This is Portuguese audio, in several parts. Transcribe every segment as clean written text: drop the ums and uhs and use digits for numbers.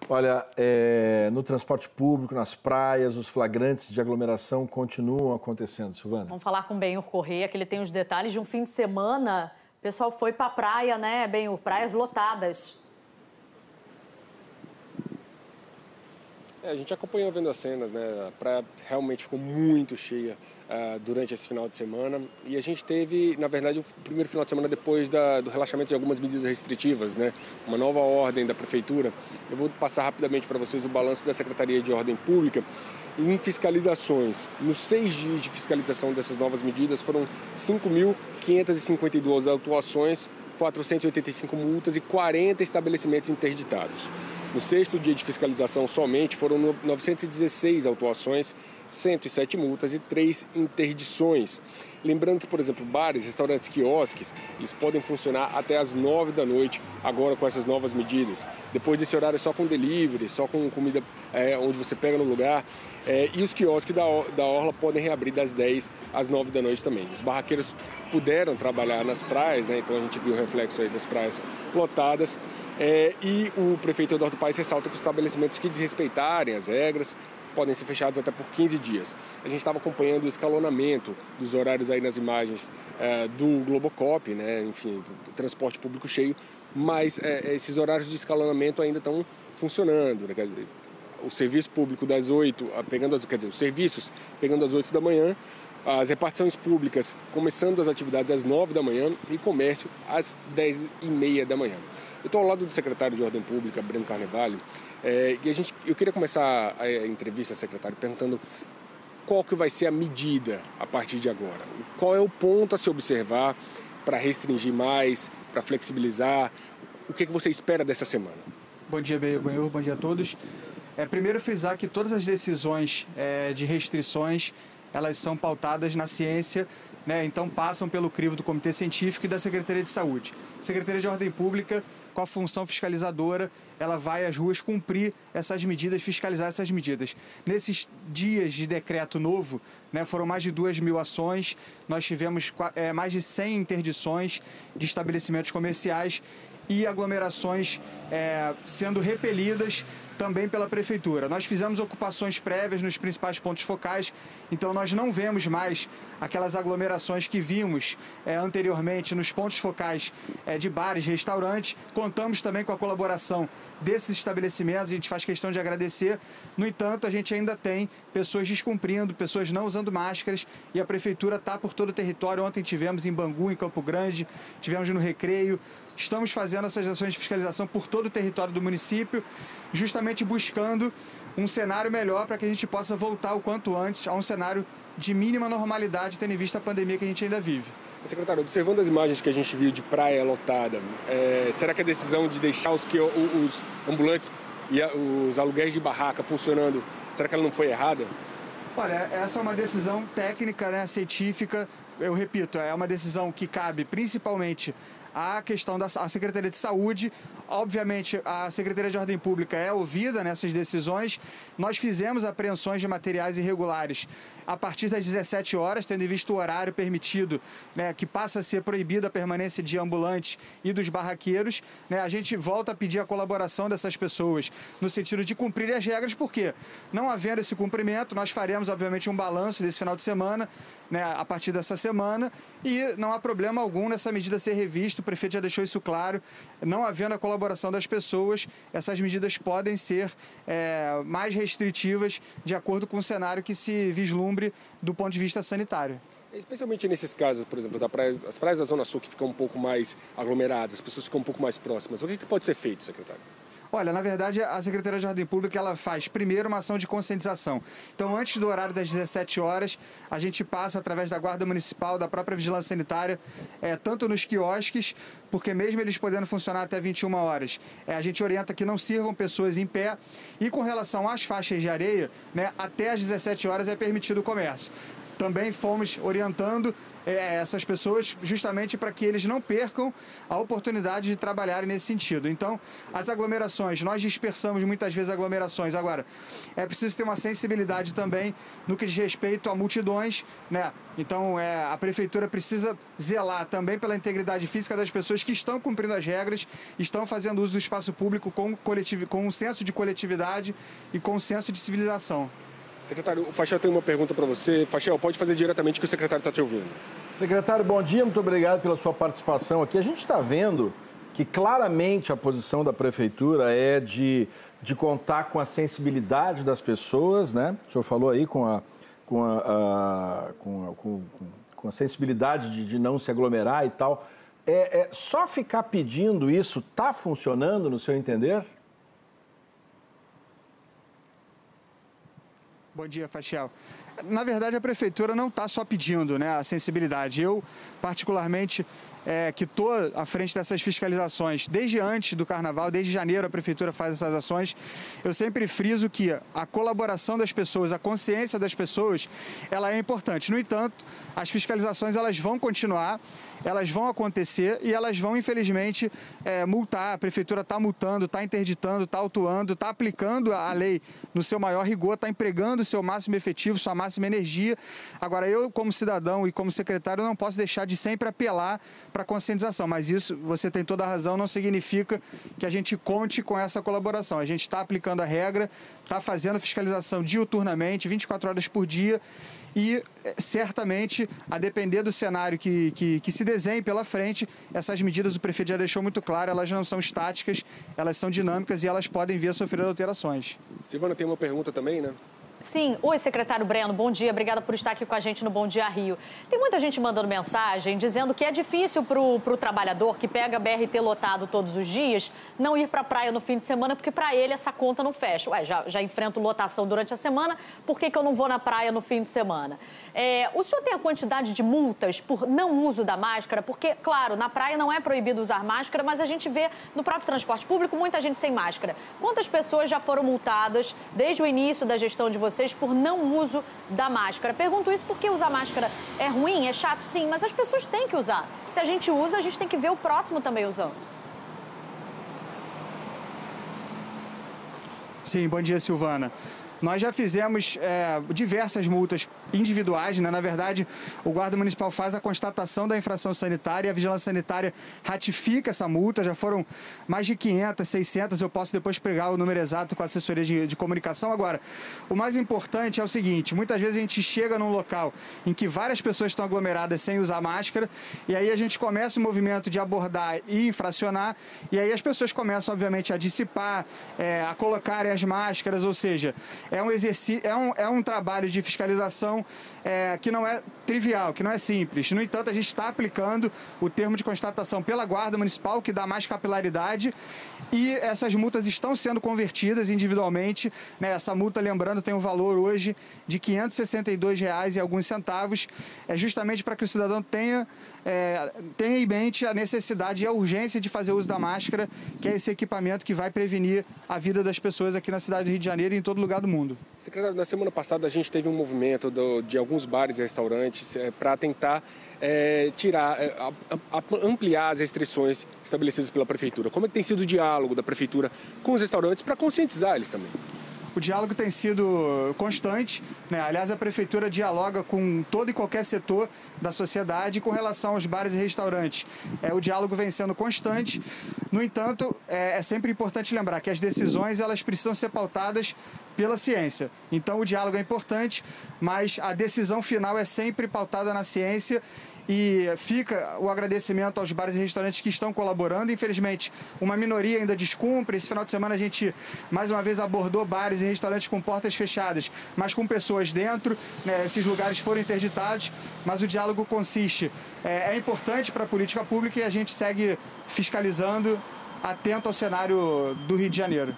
Olha, no transporte público, nas praias, os flagrantes de aglomeração continuam acontecendo, Silvana. Vamos falar com o Benhur Correia, que ele tem os detalhes de um fim de semana. O pessoal foi para a praia, né, Benhur? Praias lotadas. A gente acompanhou vendo as cenas, né? A praia realmente ficou muito cheia durante esse final de semana. E a gente teve, na verdade, o primeiro final de semana depois do relaxamento de algumas medidas restritivas, né? Uma nova ordem da Prefeitura. Eu vou passar rapidamente para vocês o balanço da Secretaria de Ordem Pública. Em fiscalizações, nos 6 dias de fiscalização dessas novas medidas, foram 5.552 autuações, 485 multas e 40 estabelecimentos interditados. No 6º dia de fiscalização somente foram 916 autuações, 107 multas e 3 interdições. Lembrando que, por exemplo, bares, restaurantes, quiosques, eles podem funcionar até às 9 da noite, agora com essas novas medidas. Depois desse horário é só com delivery, só com comida onde você pega no lugar. E os quiosques da Orla podem reabrir das 10 às 9 da noite também. Os barraqueiros puderam trabalhar nas praias, né? Então a gente viu o reflexo aí das praias lotadas. E o prefeito Eduardo Paes ressalta que os estabelecimentos que desrespeitarem as regras podem ser fechados até por 15 dias. A gente estava acompanhando o escalonamento dos horários aí nas imagens do Globocop, né? Enfim, transporte público cheio, mas esses horários de escalonamento ainda estão funcionando, né? Quer dizer, o serviço público das 8, os serviços pegando às 8 da manhã, as repartições públicas começando as atividades às 9 da manhã e comércio às 10h30 da manhã. Eu estou ao lado do secretário de Ordem Pública, Breno Carnevale, e eu queria começar a entrevista, secretário, perguntando qual que vai ser a medida a partir de agora. Qual é o ponto a se observar para restringir mais, para flexibilizar? O que você espera dessa semana? Bom dia, Benhur, bom dia a todos. Primeiro frisar que todas as decisões de restrições, elas são pautadas na ciência, né? Então passam pelo crivo do Comitê Científico e da Secretaria de Saúde. A Secretaria de Ordem Pública, com a função fiscalizadora, ela vai às ruas cumprir essas medidas, fiscalizar essas medidas. Nesses dias de decreto novo, né, foram mais de 2.000 ações, nós tivemos mais de 100 interdições de estabelecimentos comerciais e aglomerações sendo repelidas também pela Prefeitura. Nós fizemos ocupações prévias nos principais pontos focais, então nós não vemos mais aquelas aglomerações que vimos anteriormente nos pontos focais de bares, restaurantes. Contamos também com a colaboração desses estabelecimentos, a gente faz questão de agradecer. No entanto, a gente ainda tem pessoas descumprindo, pessoas não usando máscaras, e a Prefeitura está por todo o território. Ontem tivemos em Bangu, em Campo Grande, tivemos no Recreio. Estamos fazendo essas ações de fiscalização por todo o território do município, justamente buscando um cenário melhor para que a gente possa voltar o quanto antes a um cenário de mínima normalidade, tendo em vista a pandemia que a gente ainda vive. Secretário, observando as imagens que a gente viu de praia lotada, será que a decisão de deixar os ambulantes e os aluguéis de barraca funcionando, será que ela não foi errada? Olha, essa é uma decisão técnica, né, científica. Eu repito, é uma decisão que cabe principalmente à questão da Secretaria de Saúde. Obviamente, a Secretaria de Ordem Pública é ouvida nessas decisões. Nós fizemos apreensões de materiais irregulares a partir das 17 horas, tendo em vista o horário permitido, né, que passa a ser proibida a permanência de ambulantes e dos barraqueiros. Né, a gente volta a pedir a colaboração dessas pessoas no sentido de cumprir as regras, porque não havendo esse cumprimento, nós faremos, obviamente, um balanço desse final de semana, né, a partir dessa semana, e não há problema algum nessa medida ser revista. O prefeito já deixou isso claro. Não havendo a colaboração das pessoas, essas medidas podem ser mais restritivas de acordo com o cenário que se vislumbre do ponto de vista sanitário. Especialmente nesses casos, por exemplo, as praias da Zona Sul que ficam um pouco mais aglomeradas, as pessoas ficam um pouco mais próximas. O que pode ser feito, secretário? Olha, na verdade, a Secretaria de Ordem Pública ela faz primeiro uma ação de conscientização. Então, antes do horário das 17 horas, a gente passa através da Guarda Municipal, da própria Vigilância Sanitária, tanto nos quiosques, porque mesmo eles podendo funcionar até 21 horas, a gente orienta que não sirvam pessoas em pé. E com relação às faixas de areia, né, até às 17 horas é permitido o comércio. também fomos orientando essas pessoas justamente para que eles não percam a oportunidade de trabalharem nesse sentido. Então, as aglomerações, nós dispersamos muitas vezes aglomerações. Agora, é preciso ter uma sensibilidade também no que diz respeito a multidões, né? Então, a prefeitura precisa zelar também pela integridade física das pessoas que estão cumprindo as regras, estão fazendo uso do espaço público com um senso de coletividade e com um senso de civilização. Secretário, o Fachel tem uma pergunta para você. Fachel, pode fazer diretamente que o secretário está te ouvindo. Secretário, bom dia, muito obrigado pela sua participação aqui. A gente está vendo que claramente a posição da prefeitura é de contar com a sensibilidade das pessoas, né? O senhor falou aí com a sensibilidade de não se aglomerar e tal. Só ficar pedindo isso está funcionando, no seu entender? Bom dia, Fachel. Na verdade, a prefeitura não está só pedindo, né, a sensibilidade. Eu, particularmente, que estou à frente dessas fiscalizações desde antes do Carnaval, desde janeiro a prefeitura faz essas ações, eu sempre friso que a colaboração das pessoas, a consciência das pessoas, ela é importante. No entanto, as fiscalizações elas vão continuar, elas vão acontecer e elas vão, infelizmente, multar. A prefeitura está multando, está interditando, está autuando, está aplicando a lei no seu maior rigor, está empregando o seu máximo efetivo, sua máxima energia. Agora, eu, como cidadão e como secretário, não posso deixar de sempre apelar para a conscientização, mas isso, você tem toda a razão, não significa que a gente conte com essa colaboração. A gente está aplicando a regra, está fazendo fiscalização diuturnamente, 24 horas por dia, e certamente, a depender do cenário que se desenhe pela frente, essas medidas, o prefeito já deixou muito claro, elas não são estáticas, elas são dinâmicas e elas podem vir a sofrer alterações. Silvana, tem uma pergunta também, né? Sim. Oi, secretário Breno, bom dia. Obrigada por estar aqui com a gente no Bom Dia Rio. Tem muita gente mandando mensagem dizendo que é difícil para o trabalhador que pega BRT lotado todos os dias não ir para a praia no fim de semana, porque para ele essa conta não fecha. Ué, já enfrento lotação durante a semana, por que eu não vou na praia no fim de semana? O senhor tem a quantidade de multas por não uso da máscara? Porque, claro, na praia não é proibido usar máscara, mas a gente vê no próprio transporte público muita gente sem máscara. Quantas pessoas já foram multadas desde o início da gestão de vocês por não uso da máscara? Pergunto isso porque usar máscara é ruim, é chato, sim, mas as pessoas têm que usar. Se a gente usa, a gente tem que ver o próximo também usando. Sim, bom dia, Silvana. Nós já fizemos diversas multas individuais, né? Na verdade, o Guarda Municipal faz a constatação da infração sanitária e a Vigilância Sanitária ratifica essa multa. Já foram mais de 500, 600, eu posso depois pegar o número exato com a assessoria de comunicação. Agora, o mais importante é o seguinte, muitas vezes a gente chega num local em que várias pessoas estão aglomeradas sem usar máscara e aí a gente começa o movimento de abordar e infracionar e aí as pessoas começam, obviamente, a dissipar, a colocarem as máscaras, ou seja, é um exercício, é um trabalho de fiscalização que não é trivial, que não é simples. No entanto, a gente está aplicando o termo de constatação pela Guarda Municipal, que dá mais capilaridade, e essas multas estão sendo convertidas individualmente, né? Essa multa, lembrando, tem um valor hoje de R$ 562,00 e alguns centavos, justamente para que o cidadão tenha em mente a necessidade e a urgência de fazer uso da máscara, que é esse equipamento que vai prevenir a vida das pessoas aqui na cidade do Rio de Janeiro e em todo lugar do mundo. Secretário, na semana passada a gente teve um movimento de alguns bares e restaurantes para tentar ampliar as restrições estabelecidas pela Prefeitura. Como é que tem sido o diálogo da Prefeitura com os restaurantes para conscientizar eles também? O diálogo tem sido constante, né? Aliás, a Prefeitura dialoga com todo e qualquer setor da sociedade com relação aos bares e restaurantes. O diálogo vem sendo constante. No entanto, é sempre importante lembrar que as decisões elas precisam ser pautadas pela ciência. Então, o diálogo é importante, mas a decisão final é sempre pautada na ciência. E fica o agradecimento aos bares e restaurantes que estão colaborando. Infelizmente, uma minoria ainda descumpre. Esse final de semana a gente, mais uma vez, abordou bares e restaurantes com portas fechadas, mas com pessoas dentro, né? Esses lugares foram interditados, mas o diálogo consiste. É importante para a política pública e a gente segue fiscalizando, atento ao cenário do Rio de Janeiro.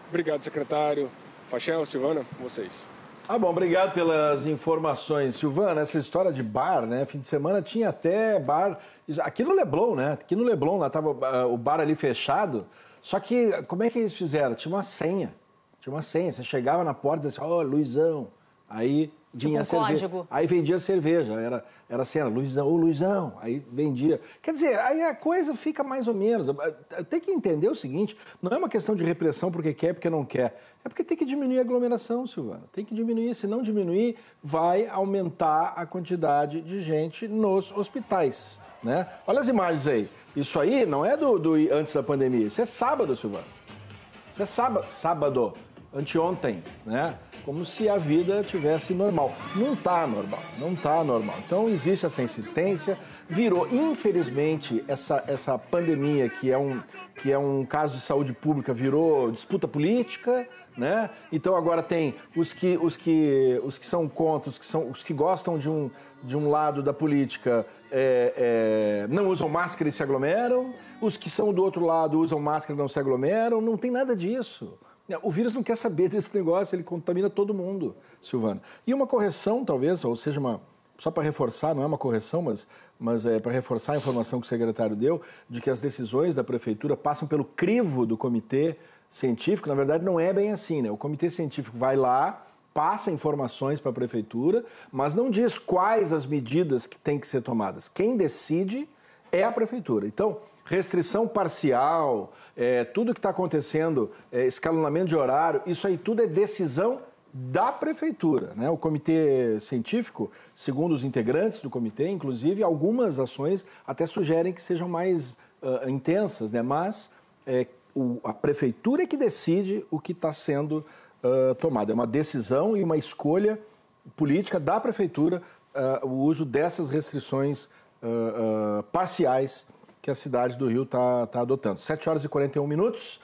Obrigado, secretário. Fachel, Silvana, com vocês. Bom, obrigado pelas informações, Silvana. Essa história de bar, né? Fim de semana tinha até bar aqui no Leblon, né? Aqui no Leblon, lá estava o bar ali fechado. Só que, como é que eles fizeram? Tinha uma senha. Você chegava na porta e dizia assim, Luizão. Aí vinha a cerveja. Código. Aí vendia cerveja, era cena, Luizão, ô Luizão, aí vendia. Quer dizer, aí a coisa fica mais ou menos. Tem que entender o seguinte, não é uma questão de repressão porque quer, porque não quer. É porque tem que diminuir a aglomeração, Silvana. Tem que diminuir, se não diminuir, vai aumentar a quantidade de gente nos hospitais, né? Olha as imagens aí. Isso aí não é do antes da pandemia, isso é sábado, Silvana. Isso é sábado, anteontem, né? Como se a vida tivesse normal. Não está normal, não está normal. Então existe essa insistência, virou, infelizmente, essa pandemia, que é um caso de saúde pública, virou disputa política, né? Então agora tem os que são contra, os que gostam de um lado da política não usam máscara e se aglomeram, os que são do outro lado usam máscara e não se aglomeram, não tem nada disso. O vírus não quer saber desse negócio, ele contamina todo mundo, Silvana. E uma correção, talvez, ou seja, só para reforçar, não é uma correção, mas é para reforçar a informação que o secretário deu, de que as decisões da prefeitura passam pelo crivo do comitê científico. Na verdade, não é bem assim, né? O comitê científico vai lá, passa informações para a prefeitura, mas não diz quais as medidas que têm que ser tomadas. Quem decide é a prefeitura. Então, restrição parcial, tudo que está acontecendo, escalonamento de horário, isso aí tudo é decisão da prefeitura, né? O comitê científico, segundo os integrantes do comitê, inclusive, algumas ações até sugerem que sejam mais intensas, né? Mas a prefeitura é que decide o que está sendo tomado. É uma decisão e uma escolha política da prefeitura o uso dessas restrições parciais que a cidade do Rio está adotando. 7 horas e 41 minutos.